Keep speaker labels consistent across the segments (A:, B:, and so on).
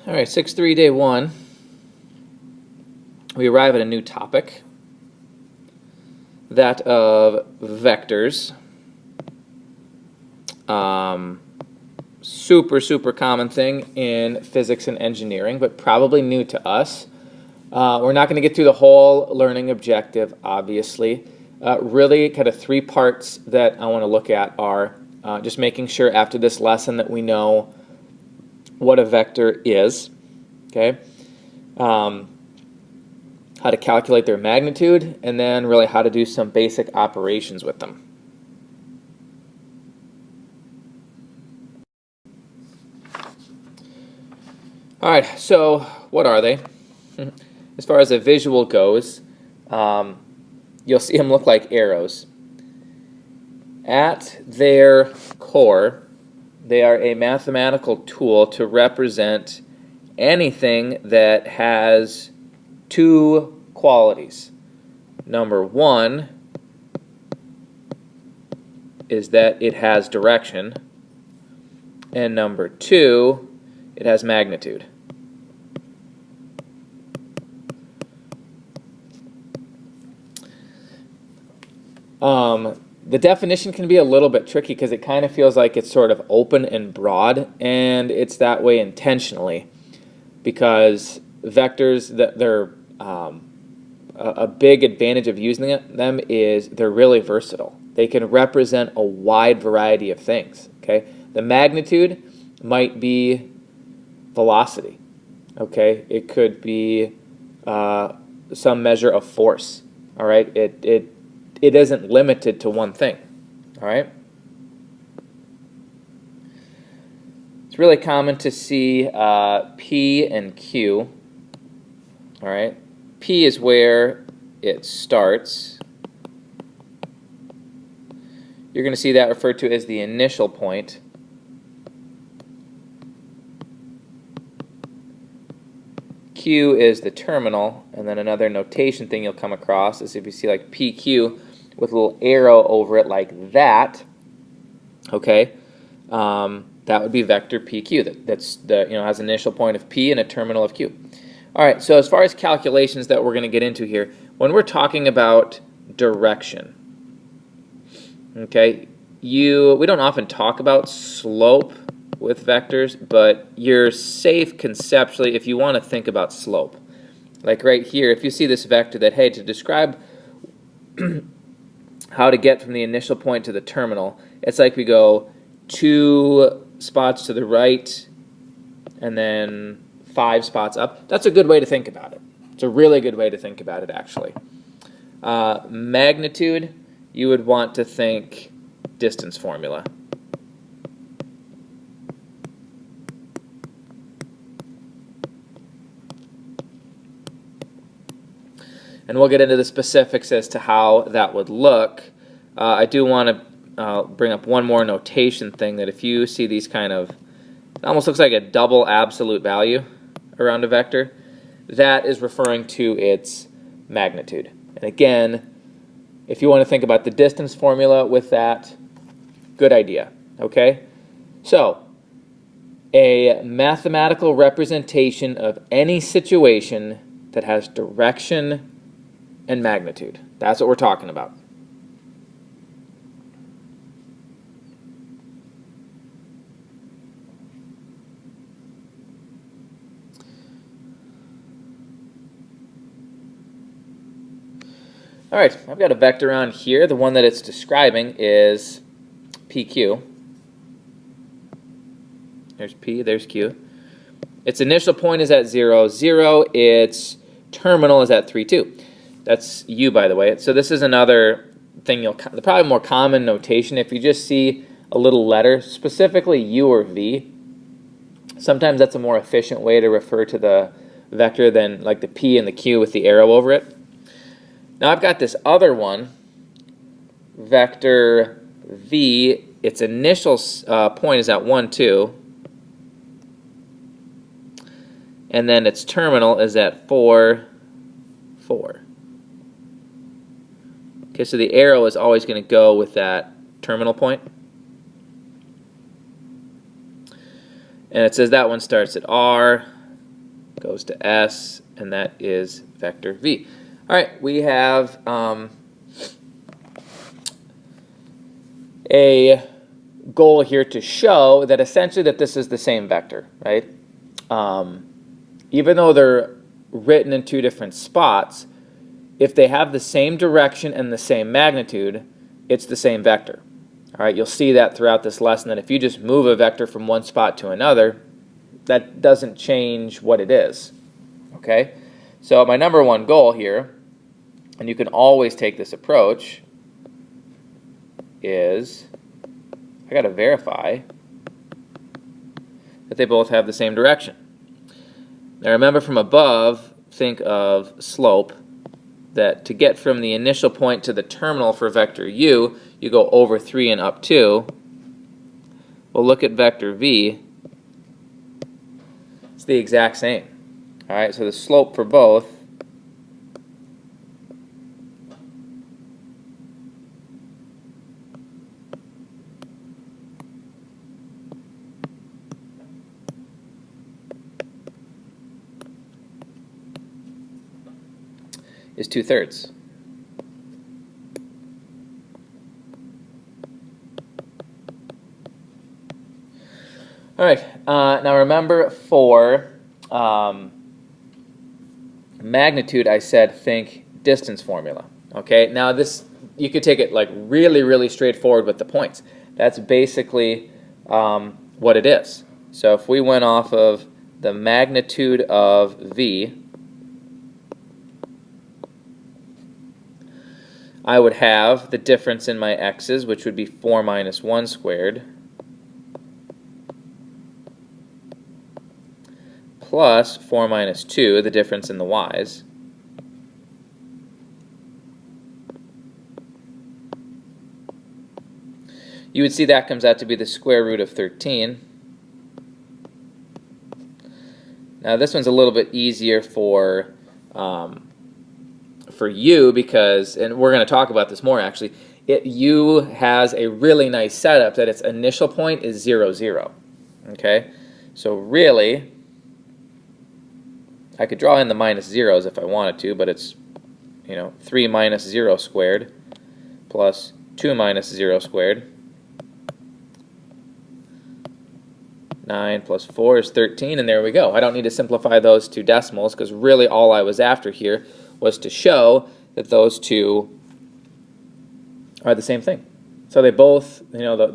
A: All right, 6-3, day 1. We arrive at a new topic, that of vectors. Super common thing in physics and engineering, but probably new to us. We're not going to get through the whole learning objective, obviously. Really, kind of 3 parts that I want to look at are just making sure after this lesson that we know what a vector is, okay? How to calculate their magnitude, and then really how to do some basic operations with them. All right, so what are they? As far as a visual goes, you'll see them look like arrows. At their core, they are a mathematical tool to represent anything that has 2 qualities. Number 1 is that it has direction, and number 2, it has magnitude. The definition can be a little bit tricky because it kind of feels like it's sort of open and broad, and it's that way intentionally because vectors, they're a big advantage of using them is they're really versatile. They can represent a wide variety of things. Okay, the magnitude might be velocity. Okay, it could be some measure of force. All right, it isn't limited to one thing, all right? It's really common to see P and Q, all right? P is where it starts. You're going to see that referred to as the initial point. Q is the terminal, and then another notation thing you'll come across is if you see like PQ with a little arrow over it like that, okay, that would be vector PQ. That's has an initial point of P and a terminal of Q. All right, so as far as calculations that we're going to get into here, when we're talking about direction, okay, we don't often talk about slope with vectors, but you're safe conceptually if you want to think about slope. Like right here, if you see this vector that, hey, to describe how to get from the initial point to the terminal, it's like we go 2 spots to the right and then 5 spots up. That's a good way to think about it. It's a really good way to think about it, actually. Magnitude, you would want to think distance formula. And we'll get into the specifics as to how that would look. I do want to bring up one more notation thing, that if you see these kind of, it almost looks like a double absolute value around a vector, that is referring to its magnitude. And again, if you want to think about the distance formula with that, good idea, okay? So, a mathematical representation of any situation that has direction and magnitude. That's what we're talking about. All right, I've got a vector on here. The one that it's describing is PQ. There's P, there's Q. Its initial point is at 0, 0. Its terminal is at 3, 2. That's U, by the way. So this is another thing probably more common notation. If you just see a little letter, specifically U or V, sometimes that's a more efficient way to refer to the vector than like the P and the Q with the arrow over it. Now I've got this other one, vector V. Its initial point is at 1, 2. And then its terminal is at 4, 4. Okay, so the arrow is always going to go with that terminal point. And it says that one starts at R, goes to S, and that is vector V. All right, we have a goal here to show that essentially that this is the same vector, right? Even though they're written in two different spots, if they have the same direction and the same magnitude, it's the same vector. All right, you'll see that throughout this lesson, that if you just move a vector from one spot to another, that doesn't change what it is. Okay, so my number one goal here, and you can always take this approach, is I got to verify that they both have the same direction. Now remember, from above, think of slope, that to get from the initial point to the terminal for vector u, you go over 3 and up 2. Well, look at vector v. It's the exact same. All right, so the slope for both is 2/3. All right, now remember for magnitude, I said think distance formula. Okay, now this, you could take it like really, really straightforward with the points. That's basically what it is. So if we went off of the magnitude of V, I would have the difference in my x's, which would be 4 minus 1 squared, plus 4 minus 2, the difference in the y's, you would see that comes out to be the square root of 13. Now this one's a little bit easier for u because, and we're going to talk about this more actually, u has a really nice setup that its initial point is 0, 0. Okay, so really, I could draw in the minus zeros if I wanted to, but it's, 3 minus 0 squared plus 2 minus 0 squared. 9 plus 4 is 13, and there we go. I don't need to simplify those two decimals because really all I was after here was to show that those two are the same thing. So they both, those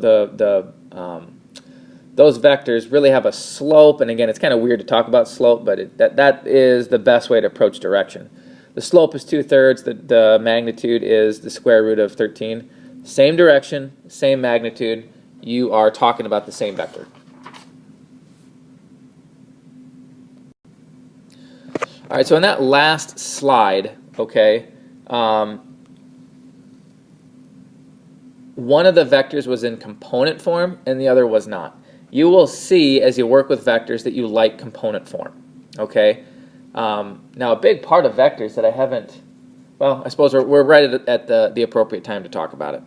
A: vectors really have a slope, and again, it's kind of weird to talk about slope, but that is the best way to approach direction. The slope is 2/3, the magnitude is the square root of 13. Same direction, same magnitude, you are talking about the same vector. All right, so in that last slide, okay, one of the vectors was in component form and the other was not. You will see as you work with vectors that you like component form, okay? Now a big part of vectors that I haven't, well, I suppose we're right at the appropriate time to talk about it.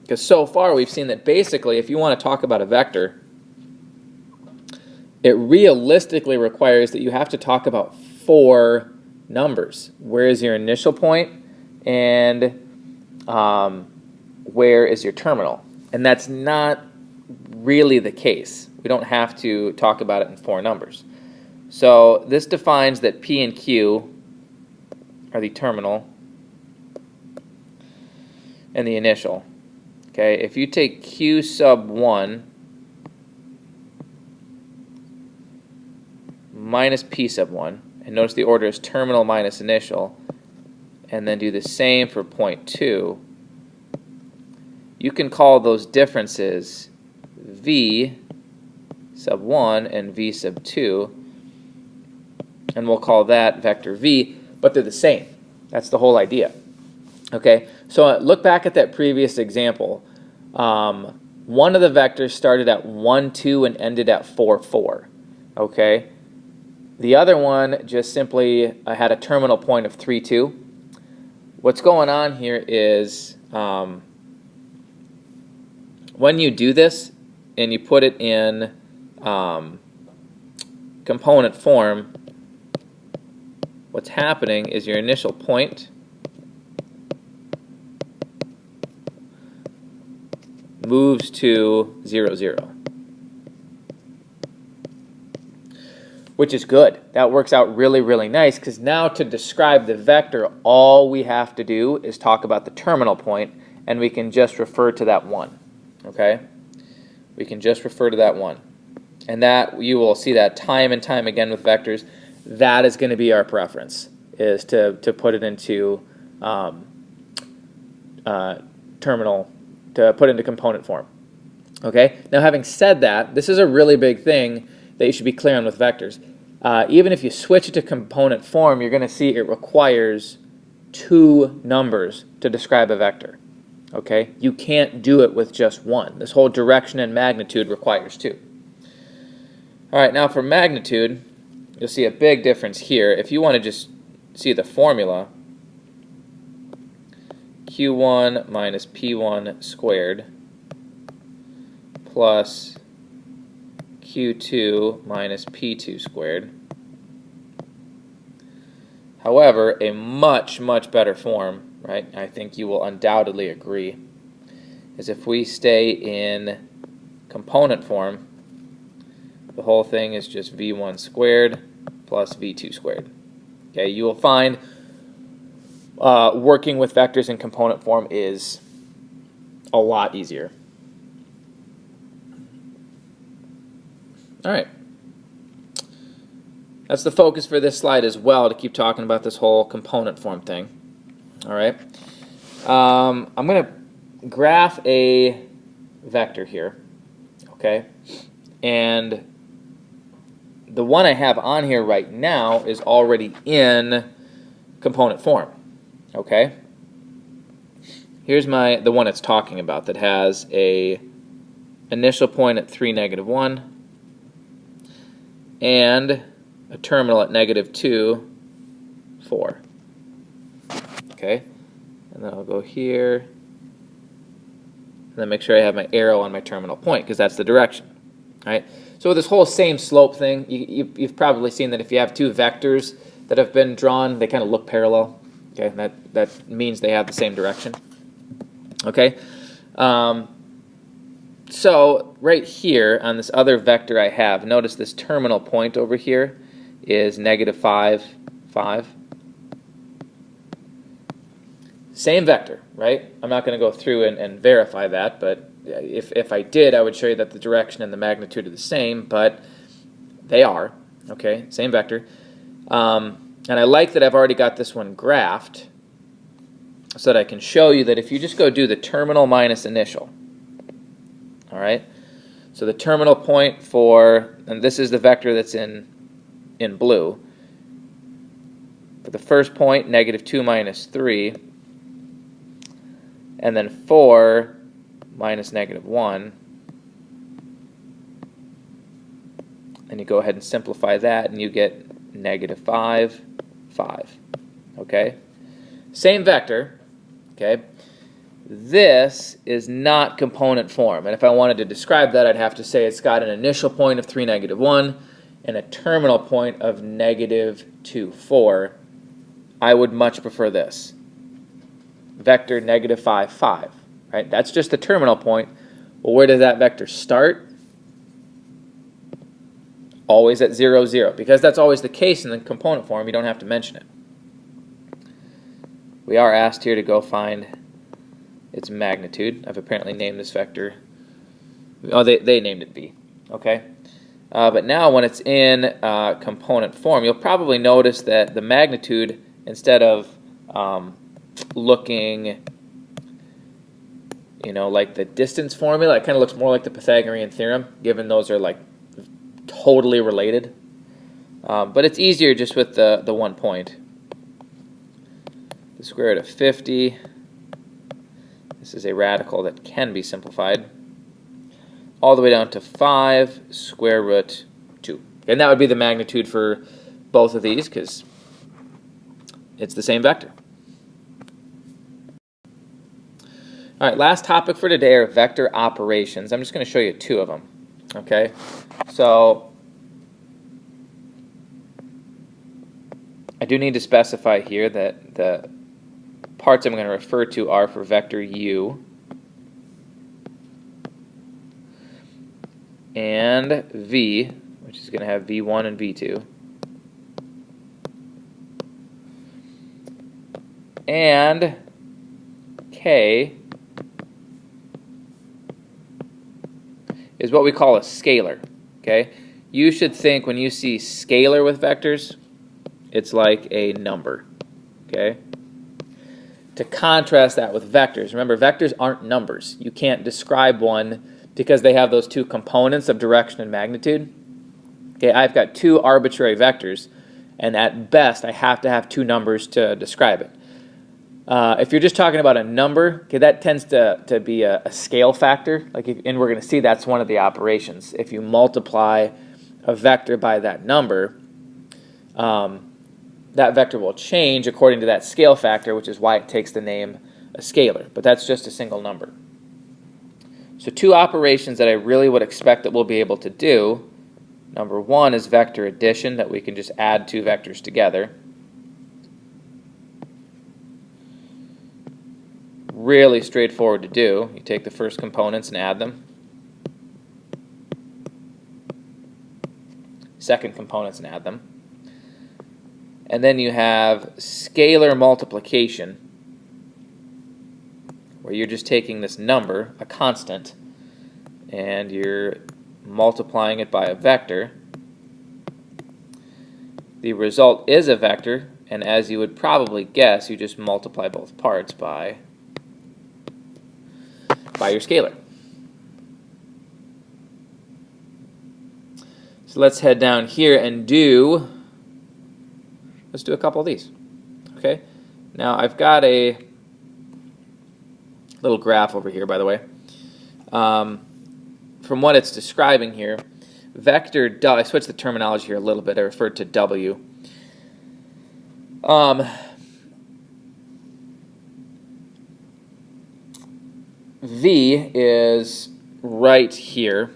A: Because so far we've seen that basically if you want to talk about a vector, it realistically requires that you have to talk about 4 numbers. Where is your initial point and where is your terminal? And that's not really the case. We don't have to talk about it in 4 numbers. So this defines that P and Q are the terminal and the initial. Okay, if you take Q sub 1 minus P sub 1, and notice the order is terminal minus initial, and then do the same for point 2, you can call those differences V sub 1 and V sub 2, and we'll call that vector V, but they're the same. That's the whole idea. Okay, so look back at that previous example. One of the vectors started at 1, 2 and ended at 4, 4. Okay, the other one just simply had a terminal point of 3, 2. What's going on here is when you do this and you put it in component form, what's happening is your initial point moves to 0, 0. Which is good. That works out really, really nice, because now to describe the vector, all we have to do is talk about the terminal point, and we can just refer to that one. Okay? We can just refer to that one. And that, you will see that time and time again with vectors. That is going to be our preference, is to put it into terminal, to put into component form. Okay? Now, having said that, this is a really big thing that you should be clear on with vectors. Even if you switch it to component form, you're going to see it requires 2 numbers to describe a vector. Okay? You can't do it with just one. This whole direction and magnitude requires 2. All right, now for magnitude, you'll see a big difference here. If you want to just see the formula, Q1 minus P1 squared plus Q2 minus P2 squared. However, a much, much better form, right, I think you will undoubtedly agree, is if we stay in component form, the whole thing is just V1 squared plus V2 squared. Okay, you will find working with vectors in component form is a lot easier. All right. That's the focus for this slide as well, to keep talking about this whole component form thing. All right. I'm going to graph a vector here. Okay. And the one I have on here right now is already in component form. Okay. Here's the one it's talking about, that has a initial point at 3, -1. And a terminal at -2, 4. Okay, and then I'll go here, and then make sure I have my arrow on my terminal point, because that's the direction. All right. So with this whole same slope thing, you've probably seen that if you have 2 vectors that have been drawn, they kind of look parallel. Okay, that means they have the same direction. Okay. So right here on this other vector I have, notice this terminal point over here is -5, 5. Same vector, right? I'm not going to go through and verify that, but if I did, I would show you that the direction and the magnitude are the same, but they are. Okay, same vector. And I like that I've already got this one graphed, so that I can show you that if you just go do the terminal minus initial, all right, so the terminal point for, and this is the vector that's in blue, for the first point, -2 minus 3, and then 4 minus -1, and you go ahead and simplify that, and you get -5, 5. Okay, same vector. Okay, this is not component form, and if I wanted to describe that, I'd have to say it's got an initial point of 3, -1, and a terminal point of -2, 4. I would much prefer this vector -5, 5. Right? That's just the terminal point. Well, where does that vector start? Always at 0, 0, because that's always the case in the component form. You don't have to mention it. We are asked here to go find its magnitude. I've apparently named this vector. Oh, they named it B. Okay. But now when it's in component form, you'll probably notice that the magnitude, instead of looking, like the distance formula, it kind of looks more like the Pythagorean theorem, given those are like totally related. But it's easier just with the 1 point. The square root of 50. This is a radical that can be simplified. All the way down to 5 square root 2. And that would be the magnitude for both of these, because it's the same vector. All right, last topic for today are vector operations. I'm just going to show you 2 of them. Okay, so I do need to specify here that the parts I'm going to refer to are for vector u and v, which is going to have v1 and v2, and k is what we call a scalar. Okay? You should think when you see scalar with vectors, it's like a number. Okay? To contrast that with vectors, remember vectors aren't numbers. You can't describe one because they have those two components of direction and magnitude. Okay, I've got two arbitrary vectors, and at best I have to have two numbers to describe it. If you're just talking about a number, okay, that tends to be a scale factor, and we're going to see that's one of the operations. If you multiply a vector by that number, that vector will change according to that scale factor, which is why it takes the name a scalar. But that's just a single number. So two operations that I really would expect that we'll be able to do. Number one is vector addition, that we can just add two vectors together. Really straightforward to do. You take the first components and add them. Second components and add them. And then you have scalar multiplication, where you're just taking this number, a constant, and you're multiplying it by a vector. The result is a vector, and as you would probably guess, you just multiply both parts by your scalar. So let's head down here and let's do a couple of these. Okay, now I've got a little graph over here, by the way. From what it's describing here, vector, I switched the terminology here a little bit. I referred to W. V is right here.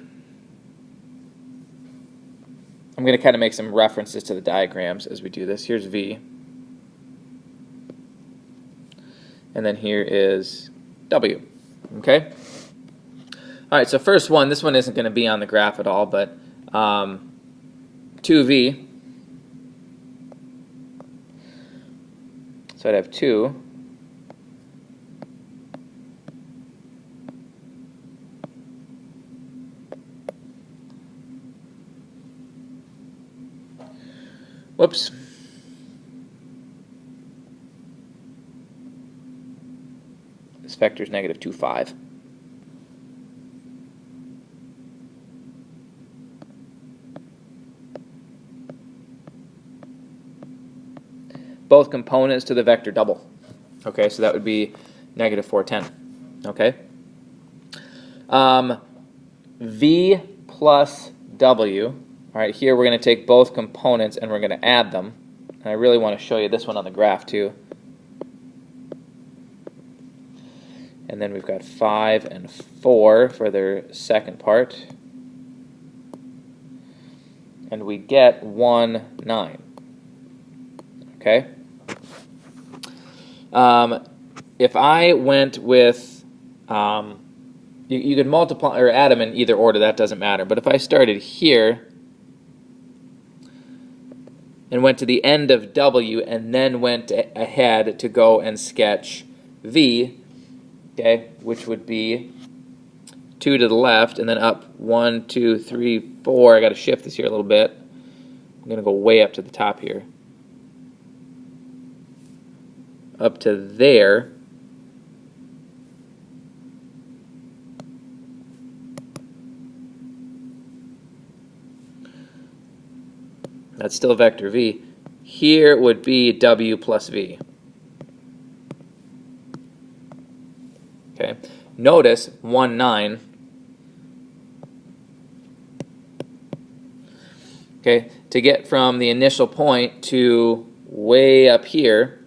A: I'm going to kind of make some references to the diagrams as we do this. Here's V. And then here is W. Okay? All right, so first one, this one isn't going to be on the graph at all, but 2V. So I'd have 2. Whoops. This vector is negative 2, 5. Both components to the vector double. Okay, so that would be negative 4, 10. Okay. V plus W. All right, here we're going to take both components and we're going to add them. And I really want to show you this one on the graph too. And then we've got 5 and 4 for their second part. And we get 1, 9. Okay? If I went with, you could multiply or add them in either order, that doesn't matter. But if I started here and went to the end of W and then went ahead to go and sketch V, okay, which would be 2 to the left and then up 1, 2, 3, 4. I got to shift this here a little bit. I'm going to go way up to the top here. Up to there. That's still vector V. Here would be W plus V. Okay. Notice 1, 9. Okay. To get from the initial point to way up here,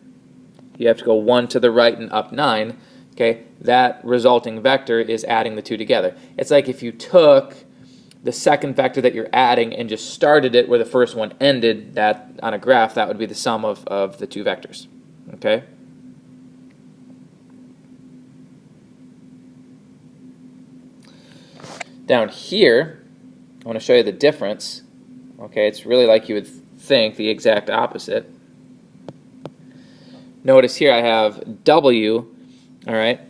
A: you have to go 1 to the right and up 9. Okay. That resulting vector is adding the two together. It's like if you took the second vector that you're adding and just started it where the first one ended, that on a graph, that would be the sum of the two vectors. Okay? Down here, I want to show you the difference. Okay, it's really like you would think, the exact opposite. Notice here I have W, all right,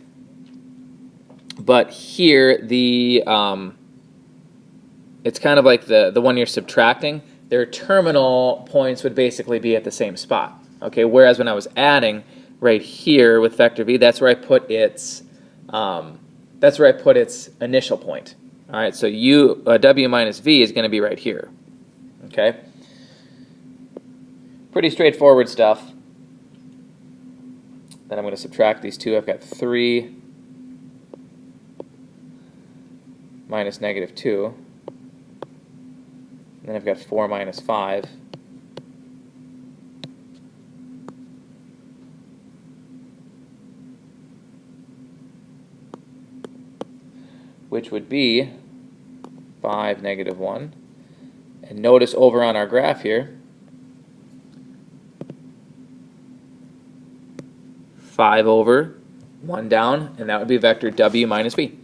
A: but here the it's kind of like the one you're subtracting. Their terminal points would basically be at the same spot. Okay, whereas when I was adding right here with vector v, that's where I put its initial point. All right, so w minus v is going to be right here. Okay, pretty straightforward stuff. Then I'm going to subtract these two. I've got 3 minus negative 2. And then I've got 4 minus 5. Which would be 5, negative 1. And notice over on our graph here, 5 over, 1 down, and that would be vector w minus v.